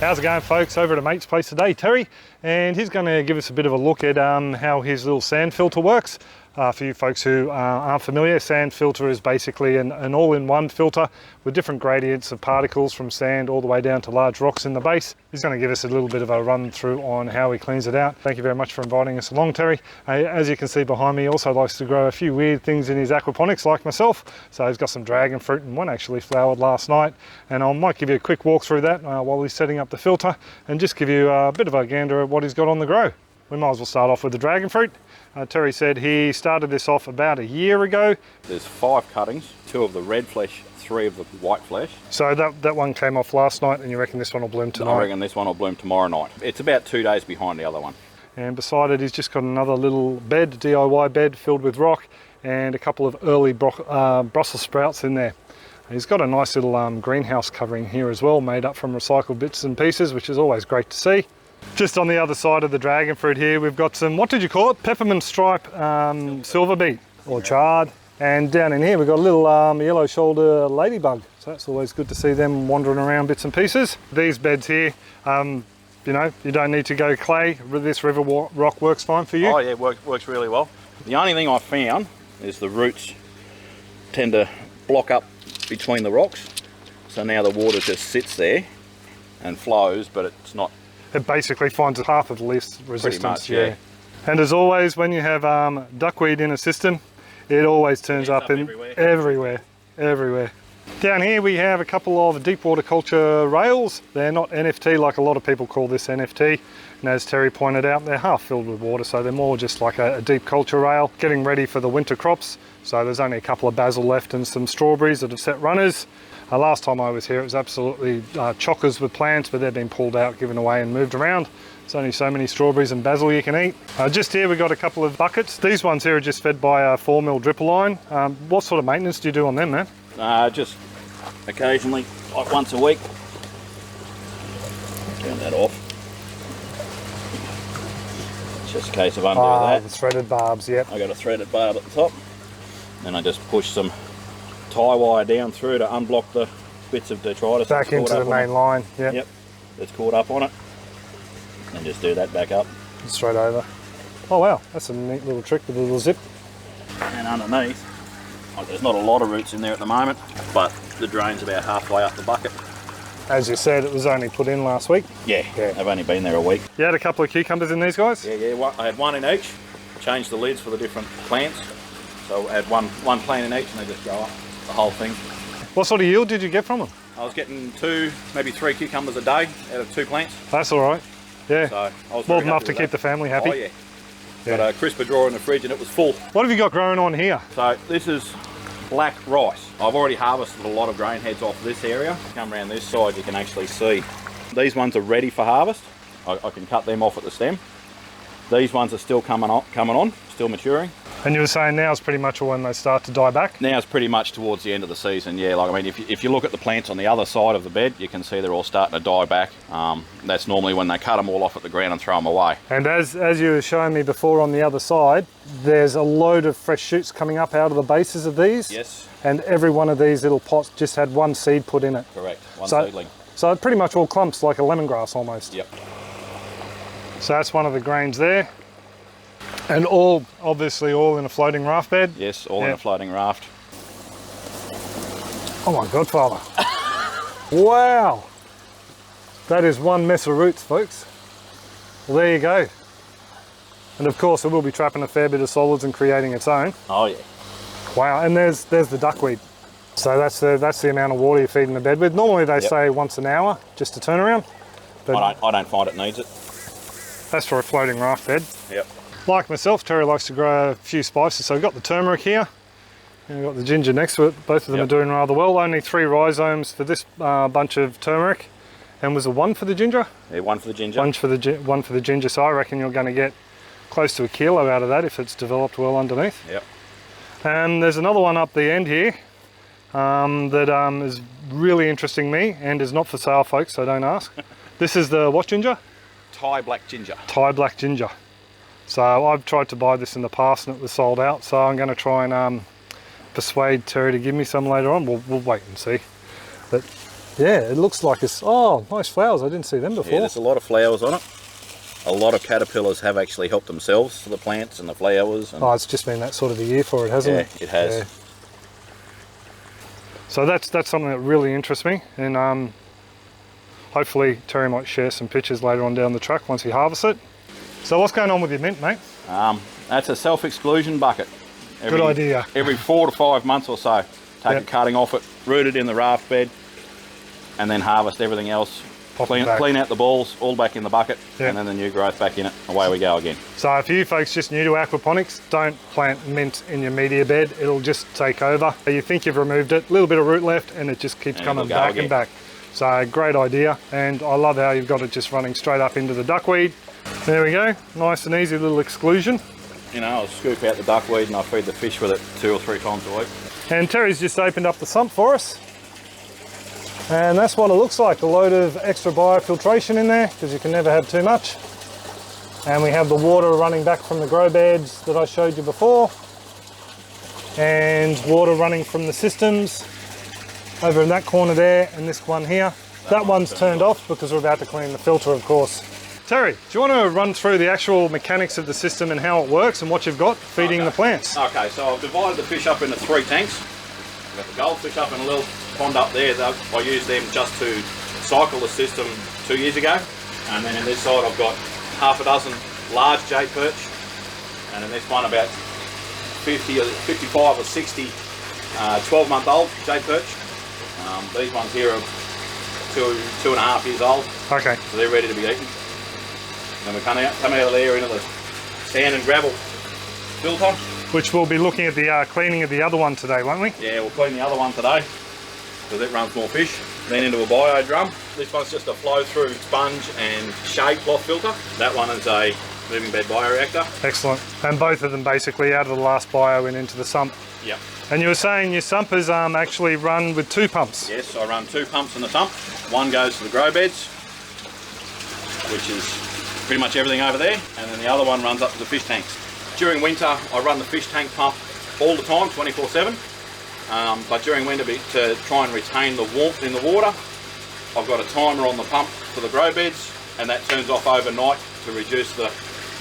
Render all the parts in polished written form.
How's it going, folks? Over at a mate's place today, Terry, and he's going to give us a bit of a look at how his little sand filter works. For you folks who aren't familiar, sand filter is basically an all-in-one filter with different gradients of particles from sand all the way down to large rocks in the base. He's going to give us a little bit of a run through on how he cleans it out. Thank you very much for inviting us along, Terry. As you can see behind me, he also likes to grow a few weird things in his aquaponics like myself. So he's got some dragon fruit, and one actually flowered last night, and I might give you a quick walk through that while he's setting up the filter and just give you a bit of a gander at what he's got on the grow. We might as well start off with the dragon fruit. Terry said he started this off about a year ago. There's 5 cuttings, 2 of the red flesh, 3 of the white flesh. So that one came off last night, and you reckon this one will bloom tonight? I reckon this one will bloom tomorrow night. It's about 2 days behind the other one. And beside it, he's just got another little bed, DIY bed filled with rock, and a couple of early Brussels sprouts in there. He's got a nice little greenhouse covering here as well, made up from recycled bits and pieces, which is always great to see. Just on the other side of the dragon fruit here, we've got some, what did you call it? Peppermint stripe silver beet or chard. And down in here, we've got a little yellow shoulder ladybug. So that's always good to see them wandering around bits and pieces. These beds here, you know, you don't need to go clay. This river rock works fine for you. Oh yeah, works really well. The only thing I found is the roots tend to block up between the rocks. So now the water just sits there and flows, but it's not. It basically finds a path of least resistance. Much, yeah. And as always, when you have duckweed in a system, it always turns up everywhere. Down here we have a couple of deep water culture rails. They're not NFT like a lot of people call this NFT. And as Terry pointed out, they're half filled with water, so they're more just like a deep culture rail, getting ready for the winter crops. So there's only a couple of basil left and some strawberries that have set runners. Last time I was here, it was absolutely chockers with plants, but they've been pulled out, given away and moved around. There's only so many strawberries and basil you can eat. Just here we've got a couple of buckets. These ones here are just fed by a 4mm dripper line. What sort of maintenance do you do on them, man? Just occasionally, like once a week. Turn that off. It's just a case of undo that. The threaded barbs, yep. I got a threaded barb at the top. Then I just push some tie wire down through to unblock the bits of detritus back into the main line. Yep, that's caught up on it, and just do that back up straight over. Oh wow, that's a neat little trick with a little zip. And underneath, there's not a lot of roots in there at the moment, but the drain's about halfway up the bucket. As you said, it was only put in last week. Yeah. I've only been there a week. You had a couple of cucumbers in these guys? Yeah, I had one in each. Changed the lids for the different plants, so I had one plant in each, and they just grow up the whole thing. What sort of yield did you get from them? I was getting 2, maybe 3 cucumbers a day out of 2 plants. That's all right. Yeah. So I was more than enough to keep the family happy. Oh yeah. Got a crisper drawer in the fridge, and it was full. What have you got growing on here? So this is black rice. I've already harvested a lot of grain heads off this area. Come around this side, you can actually see these ones are ready for harvest. I can cut them off at the stem. These ones are still coming on, still maturing. And you were saying now's pretty much when they start to die back? Now's pretty much towards the end of the season, yeah. Like, I mean, if you look at the plants on the other side of the bed, you can see they're all starting to die back. That's normally when they cut them all off at the ground and throw them away. And as you were showing me before on the other side, there's a load of fresh shoots coming up out of the bases of these. Yes. And every one of these little pots just had one seed put in it. Correct, one seedling. So pretty much all clumps, like a lemongrass almost. Yep. So that's one of the grains there. And obviously all in a floating raft bed? Yes, all in a floating raft. Oh my God, Father. Wow. That is one mess of roots, folks. Well, there you go. And of course it will be trapping a fair bit of solids and creating its own. Oh yeah. Wow, and there's the duckweed. So that's the amount of water you're feeding the bed with. Normally they say once an hour, just to turn around. But I don't find it needs it. That's for a floating raft bed. Yep. Like myself, Terry likes to grow a few spices. So we've got the turmeric here, and we've got the ginger next to it. Both of them are doing rather well. Only 3 rhizomes for this bunch of turmeric. And was it 1 for the ginger? Yeah, 1 for the ginger. One for the ginger. So I reckon you're going to get close to 1 kilo out of that if it's developed well underneath. Yep. And there's another one up the end here that is really interesting me and is not for sale, folks, so don't ask. This is the what ginger? Thai black ginger. Thai black ginger. So I've tried to buy this in the past and it was sold out, so I'm going to try and persuade Terry to give me some later on. We'll wait and see. But Yeah, it looks like it's, oh, nice flowers. I didn't see them before. Yeah, there's a lot of flowers on it. A lot of caterpillars have actually helped themselves to the plants and the flowers. And oh, it's just been that sort of a year for it, hasn't it? Yeah, it has. Yeah. So that's something that really interests me, and hopefully Terry might share some pictures later on down the track once he harvests it. So what's going on with your mint, mate? That's a self-exclusion bucket. Good idea. Every 4 to 5 months or so, take a cutting off it, root it in the raft bed, and then harvest everything else. Clean out the balls, all back in the bucket, and then the new growth back in it. Away we go again. So if you folks just new to aquaponics, don't plant mint in your media bed. It'll just take over. You think you've removed it, a little bit of root left, and it just keeps coming back and back. So great idea, and I love how you've got it just running straight up into the duckweed. There we go, nice and easy little exclusion. You know, I'll scoop out the duckweed and I feed the fish with it 2 or 3 times a week. And Terry's just opened up the sump for us. And that's what it looks like, a load of extra biofiltration in there, because you can never have too much. And we have the water running back from the grow beds that I showed you before. And water running from the systems over in that corner there, and this one here. That one's turned off because we're about to clean the filter, of course. Terry, do you want to run through the actual mechanics of the system and how it works and what you've got feeding the plants? Okay, so I've divided the fish up into 3 tanks. I've got the goldfish up in a little pond up there. I used them just to cycle the system 2 years ago. And then in this side I've got half a dozen large jade perch. And in this one about 50 or 55 or 60 12-month-old jade perch. These ones here are 2.5 years old. Okay. So they're ready to be eaten. Then we come out of there into the sand and gravel filter. Which we'll be looking at the cleaning of the other one today, won't we? Yeah, we'll clean the other one today because it runs more fish. Then into a bio drum. This one's just a flow-through sponge and shade cloth filter. That one is a moving bed bioreactor. Excellent. And both of them basically out of the last bio and into the sump. Yep. And you were saying your sump is actually run with 2 pumps? Yes, I run 2 pumps in the sump. One goes to the grow beds, which is pretty much everything over there, and then the other one runs up to the fish tanks. During winter, I run the fish tank pump all the time, 24/7. But during winter, to try and retain the warmth in the water, I've got a timer on the pump for the grow beds, and that turns off overnight to reduce the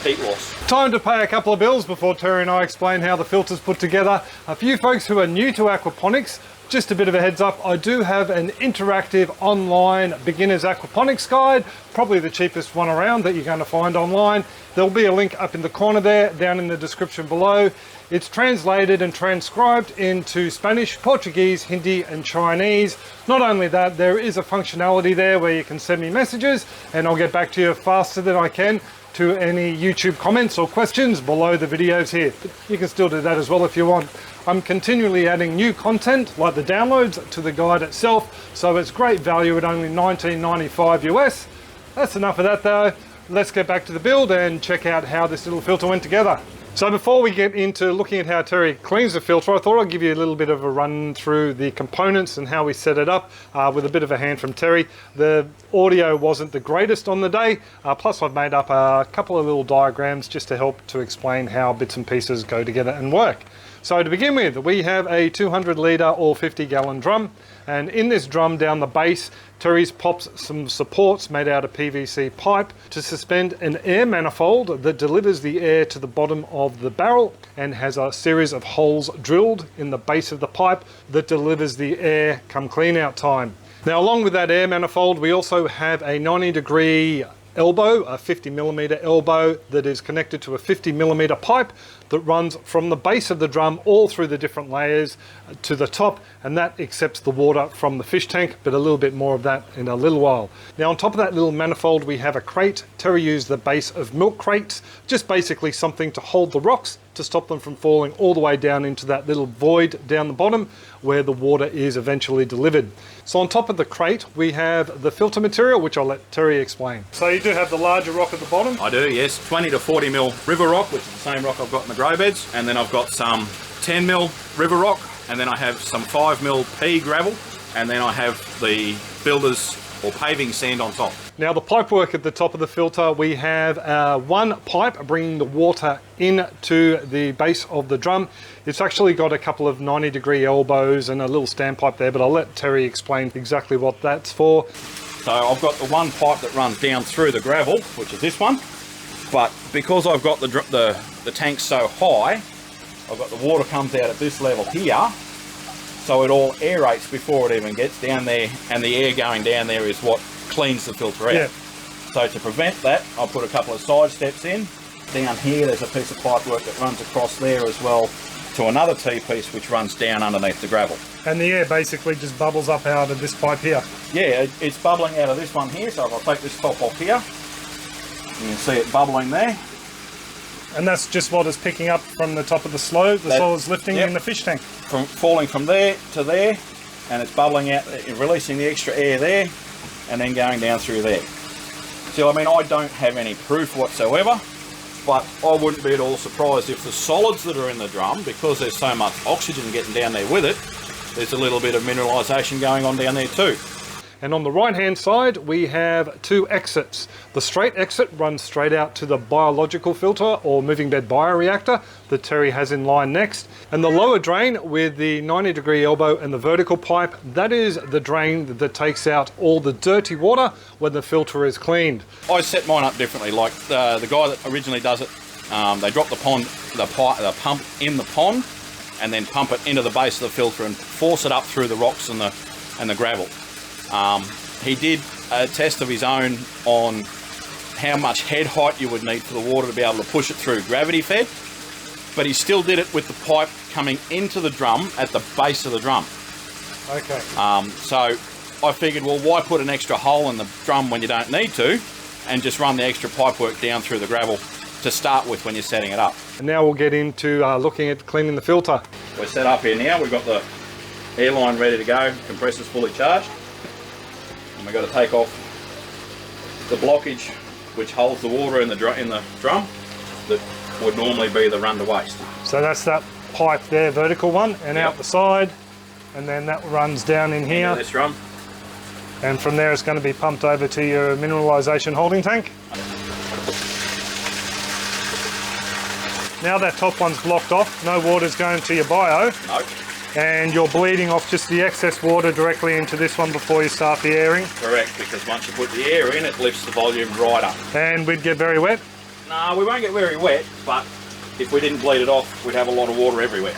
heat loss. Time to pay a couple of bills before Terry and I explain how the filter's put together. A few folks who are new to aquaponics, just a bit of a heads up, I do have an interactive online beginner's aquaponics guide, probably the cheapest one around that you're going to find online. There'll be a link up in the corner there, down in the description below. It's translated and transcribed into Spanish, Portuguese, Hindi and Chinese. Not only that, there is a functionality there where you can send me messages and I'll get back to you faster than I can to any YouTube comments or questions below the videos here. But you can still do that as well if you want. I'm continually adding new content like the downloads to the guide itself, so it's great value at only $19.95 US. That's enough of that though. Let's get back to the build and check out how this little filter went together. So before we get into looking at how Terry cleans the filter, I thought I'd give you a little bit of a run through the components and how we set it up with a bit of a hand from Terry. The audio wasn't the greatest on the day, plus I've made up a couple of little diagrams just to help to explain how bits and pieces go together and work. So to begin with, we have a 200 litre or 50 gallon drum, and in this drum down the base, Terry's pops some supports made out of PVC pipe to suspend an air manifold that delivers the air to the bottom of the barrel and has a series of holes drilled in the base of the pipe that delivers the air come clean out time. Now along with that air manifold, we also have a 90-degree elbow, a 50mm elbow that is connected to a 50mm pipe that runs from the base of the drum all through the different layers to the top, and that accepts the water from the fish tank, but a little bit more of that in a little while. Now on top of that little manifold we have a crate. Terry used the base of milk crates, just basically something to hold the rocks to stop them from falling all the way down into that little void down the bottom where the water is eventually delivered. So on top of the crate we have the filter material, which I'll let Terry explain. So you do have the larger rock at the bottom? I do, yes. 20 to 40 mil river rock, which is the same rock I've got in the grow beds, and then I've got some 10 mil river rock, and then I have some 5 mil pea gravel, and then I have the builder's or paving sand on top. Now the pipe work at the top of the filter, we have one pipe bringing the water into the base of the drum. It's actually got a couple of 90-degree elbows and a little standpipe there, but I'll let Terry explain exactly what that's for. So I've got the one pipe that runs down through the gravel, which is this one, but because I've got the tank so high, I've got the water comes out at this level here, so it all aerates before it even gets down there, and the air going down there is what cleans the filter out. Yeah. So to prevent that, I'll put a couple of side steps in. Down here there's a piece of pipe work that runs across there as well to another T-piece which runs down underneath the gravel. And the air basically just bubbles up out of this pipe here? Yeah, it's bubbling out of this one here, so if I take this top off here, you can see it bubbling there. And that's just what is picking up from the top of the slope, the solids lifting in the fish tank? Falling from there to there, and it's bubbling out, releasing the extra air there, and then going down through there. So I mean, I don't have any proof whatsoever, but I wouldn't be at all surprised if the solids that are in the drum, because there's so much oxygen getting down there with it, there's a little bit of mineralisation going on down there too. And on the right hand side we have two exits. The straight exit runs straight out to the biological filter or moving bed bioreactor that Terry has in line next. And the lower drain with the 90-degree elbow and the vertical pipe, that is the drain that takes out all the dirty water when the filter is cleaned. I set mine up differently. Like the guy that originally does it, they drop the pump in the pond and then pump it into the base of the filter and force it up through the rocks and the gravel. He did a test of his own on how much head height you would need for the water to be able to push it through gravity fed, but he still did it with the pipe coming into the drum at the base of the drum. Okay. So I figured, well, why put an extra hole in the drum when you don't need to, and just run the extra pipe work down through the gravel to start with when you're setting it up. And now we'll get into looking at cleaning the filter. We're set up here now. We've got the airline ready to go, compressor's fully charged. And we've got to take off the blockage which holds the water in the drum that would normally be the run to waste. So that's that pipe there, vertical one, and out the side, and then that runs down in here. Into this drum. And from there it's going to be pumped over to your mineralisation holding tank. Now that top one's blocked off, no water's going to your bio. No. And you're bleeding off just the excess water directly into this one before you start the airing? Correct, because once you put the air in, it lifts the volume right up. And we'd get very wet? No, we won't get very wet, but if we didn't bleed it off, we'd have a lot of water everywhere.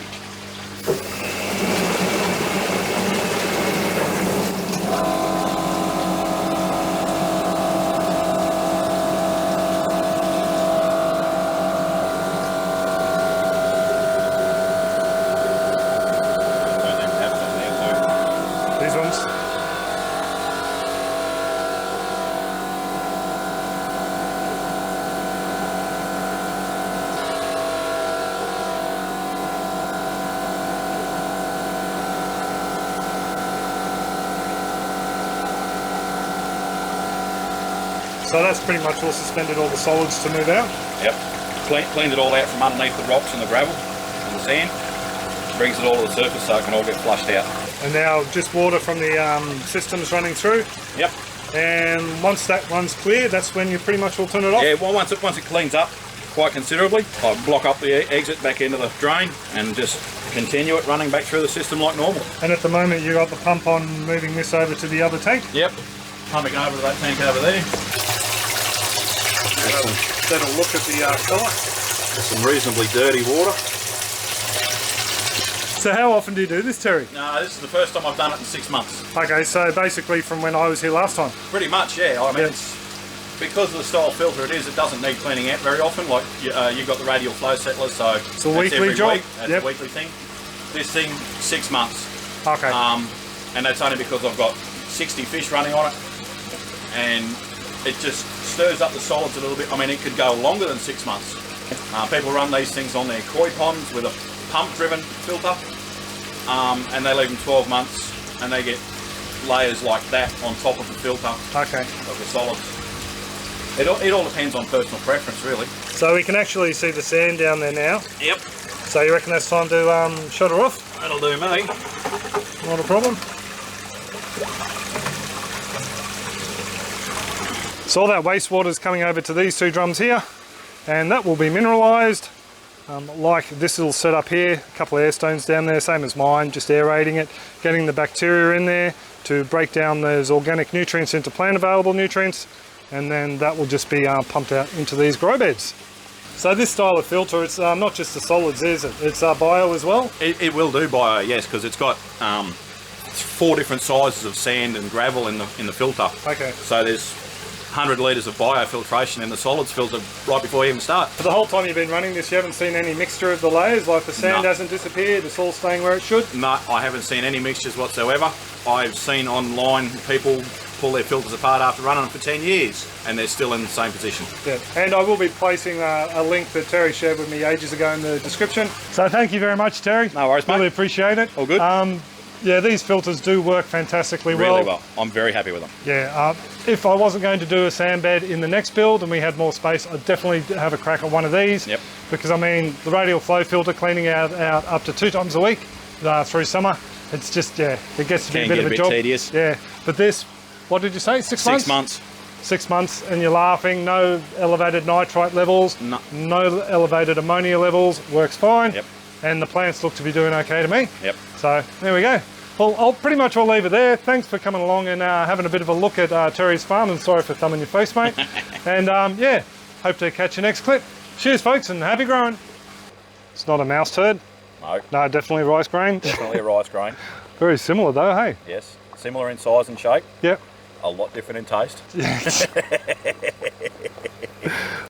So that's pretty much all suspended all the solids to move out? Yep. Cleaned it all out from underneath the rocks and the gravel and the sand. Brings it all to the surface so it can all get flushed out. And now just water from the systems running through? Yep. And once that one's clear, that's when you pretty much will turn it off? Yeah, well once it cleans up quite considerably, I block up the exit back into the drain and just continue it running back through the system like normal. And at the moment you got the pump on moving this over to the other tank? Yep. Pumping over to that tank over there. Better look at the colour. Some reasonably dirty water. So how often do you do this, Terry? No, this is the first time I've done it in 6 months. Okay, so basically from when I was here last time? Pretty much, yeah. I mean, it's because of the style filter it is, it doesn't need cleaning out very often. Like you've got the radial flow settlers, so it's a weekly job. That's a weekly thing. This thing, 6 months. Okay. And that's only because I've got 60 fish running on it, and it just stirs up the solids a little bit. I mean, it could go longer than 6 months. People run these things on their koi ponds with a pump-driven filter, and they leave them 12 months, and they get layers like that on top of the filter. Okay. Of the solids. It all depends on personal preference, really. So we can actually see the sand down there now. Yep. So you reckon that's time to shut her off? That'll do me. Not a problem. So all that wastewater is coming over to these 2 drums here, and that will be mineralised. Like this little setup here, a couple of air stones down there, same as mine, just aerating it, getting the bacteria in there to break down those organic nutrients into plant available nutrients, and then that will just be pumped out into these grow beds. So this style of filter, it's not just the solids, is it? It's bio as well? It will do bio, yes, because it's got 4 different sizes of sand and gravel in the filter. Okay. So there's 100 litres of biofiltration in the solids filter right before you even start. For the whole time you've been running this, you haven't seen any mixture of the layers, like the sand No. hasn't disappeared, it's all staying where it should? No, I haven't seen any mixtures whatsoever. I've seen online people pull their filters apart after running them for 10 years and they're still in the same position. Yeah, and I will be placing a link that Terry shared with me ages ago in the description. So thank you very much, Terry. No worries, mate. Really appreciate it. All good? Yeah, these filters do work fantastically well. Really well. I'm very happy with them. Yeah, if I wasn't going to do a sand bed in the next build and we had more space, I'd definitely have a crack at one of these. Yep. Because I mean, the radial flow filter cleaning out up to 2 times a week through summer, it's just, yeah, it gets to be a bit of a job. Tedious. Yeah, but this, what did you say, 6 months? 6 months. 6 months, and you're laughing, no elevated nitrite levels, no elevated ammonia levels, works fine. Yep. And the plants look to be doing okay to me. Yep. So there we go. Well, I'll leave it there. Thanks for coming along and having a bit of a look at Terry's farm, and sorry for thumbing your face, mate. And yeah, hope to catch you next clip. Cheers, folks, and happy growing. It's not a mouse turd. No. No, definitely rice grain. Definitely a rice grain. Very similar though, hey? Yes. Similar in size and shape. Yep. A lot different in taste.